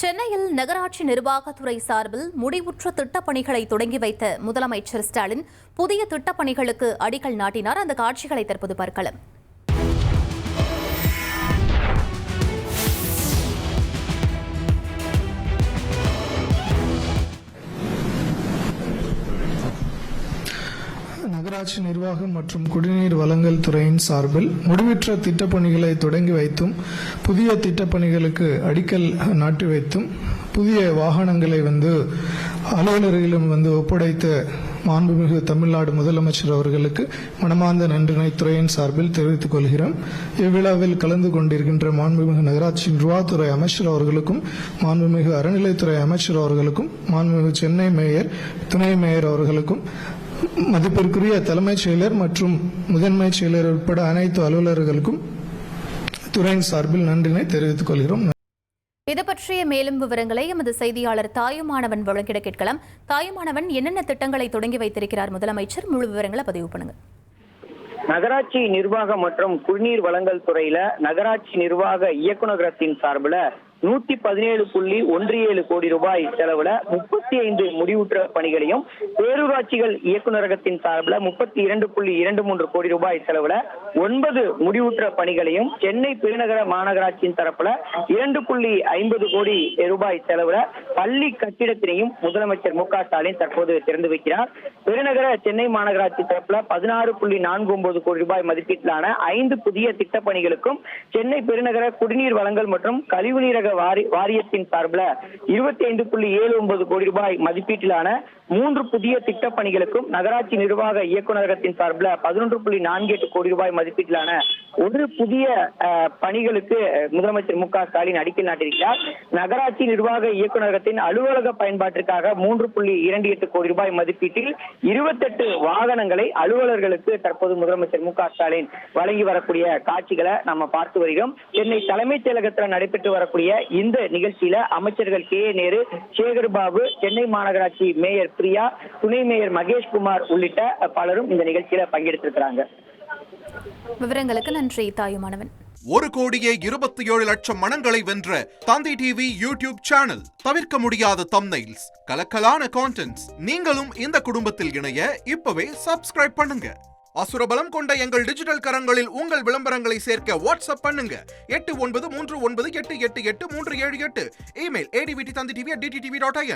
சென்னையில் நகராட்சி நிர்வாகத்துறை சார்பில் முடிவுற்ற திட்டப்பணிகளை தொடங்கி வைத்த முதலமைச்சர் ஸ்டாலின் புதிய திட்டப்பணிகளுக்கு அடிக்கல் நாட்டினார். அந்த காட்சிகளை தற்போது பார்க்கலாம். நகராட்சி நிர்வாகம் மற்றும் குடிநீர் வழங்கல் துறையின் சார்பில் முடிவுற்ற திட்டப்பணிகளை தொடங்கி வைத்தும் புதிய திட்டப்பணிகளுக்கு அடிக்கல் நாட்டி வைத்தும் புதிய வாகனங்களை அலுவலர்களிடம் ஒப்படைத்த மாண்புமிகு தமிழ்நாடு முதலமைச்சர் அவர்களுக்கு மனமார்ந்த நன்றினை துறையின் சார்பில் தெரிவித்துக் கொள்கிறோம். இவ்விழாவில் கலந்து கொண்டிருக்கின்ற மாண்புமிகு நகராட்சி நிர்வாகத்துறை அமைச்சர் அவர்களுக்கும், மாண்புமிகு அறநிலைத்துறை அமைச்சர் அவர்களுக்கும், மாண்புமிகு சென்னை மேயர், துணை மேயர் அவர்களுக்கும், மதிப்பிற்குரிய தலைமைச் செயலர் மற்றும் முதன்மை செயலர் உட்பட அனைத்து அலுவலர்களுக்கும் துறையின் சார்பில் நன்றினை தெரிவித்துக் கொள்கிறோம். இது பற்றிய மேலும் விவரங்களை எமது செய்தியாளர் தாயுமானவன் வழங்கிட கேட்கலாம். தாயுமானவன், என்னென்ன திட்டங்களை தொடங்கி வைத்திருக்கிறார் முதலமைச்சர்? முழு விவரங்களை பதிவு பண்ணுங்க. நகராட்சி நிர்வாகம் மற்றும் குடிநீர் வழங்கல் துறையில நகராட்சி நிர்வாக இயக்குநரகத்தின் சார்பில் 117.17 கோடி ரூபாய் செலவுல 35 முடிவுற்ற பணிகளையும், பேரூராட்சிகள் இயக்குநரகத்தின் சார்பில் 32.23 கோடி ரூபாய் செலவுல 9 முடிவுற்ற பணிகளையும், சென்னை பெருநகர மாநகராட்சியின் தரப்புல 2.50 கோடி ரூபாய் செலவுல பள்ளி கட்டிடத்தினையும் முதலமைச்சர் மு க ஸ்டாலின் தற்போது திறந்து வைக்கிறார். பெருநகர சென்னை மாநகராட்சி தரப்புல 16.49 கோடி ரூபாய் மதிப்பீட்டிலான 5 புதிய திட்டப்பணிகளுக்கும், சென்னை பெருநகர குடிநீர் வழங்கல் மற்றும் கழிவுநீரக வாரியத்தின் சார்பில் 25.79 கோடி ரூபாய் மதிப்பீட்டிலான 3 புதிய திட்டப்பணிகளுக்கும், நகராட்சி நிர்வாக இயக்குநரகத்தின் சார்பில் 11.48 கோடி ரூபாய் மதிப்பீட்டிலான 1 புதிய பணிகளுக்கு முதலமைச்சர் மு க ஸ்டாலின் அடிக்கல் நாட்டியிருக்கிறார். நகராட்சி நிர்வாக இயக்குநரகத்தின் அலுவலக பயன்பாட்டிற்காக 3.28 கோடி ரூபாய் மதிப்பீட்டில் 28 வாகனங்களை அலுவலர்களுக்கு தற்போது முதலமைச்சர் மு க ஸ்டாலின் வழங்கி வரக்கூடிய காட்சிகளை நம்ம பார்த்து வருகிறோம். சென்னை தலைமைச் செயலகத்தில் நடைபெற்று வரக்கூடிய இந்த நிகழ்ச்சியில அமைச்சர்கள் கே நேரு, சேகர் பாபு, சென்னை மாநகராட்சி மேயர் பிரியா, துணை மேயர் மகேஷ்குமார் உள்ளிட்ட பலரும் இந்த நிகழ்ச்சியில பங்கெடுத்திருக்கிறாங்க. விவரங்களுக்கு நன்றி தாயுமானவன். 1,27,00,000 மனங்களை வென்ற தந்தி டிவி யூடியூப் சேனல். தவிர்க்க முடியாத தம்ப்நெயில்ஸ், கலக்கலான கான்டென்ட்ஸ். நீங்களும் இந்த குடும்பத்தில் இணைய இப்பவே சப்ஸ்கிரைப் பண்ணுங்க. அசுரபலம் கொண்ட எங்கள் டிஜிட்டல் கரங்களில் உங்கள் விளம்பரங்களை சேர்க்க வாட்ஸ்அப் பண்ணுங்க. 8939888378. Email advtthanditv@dttv.in.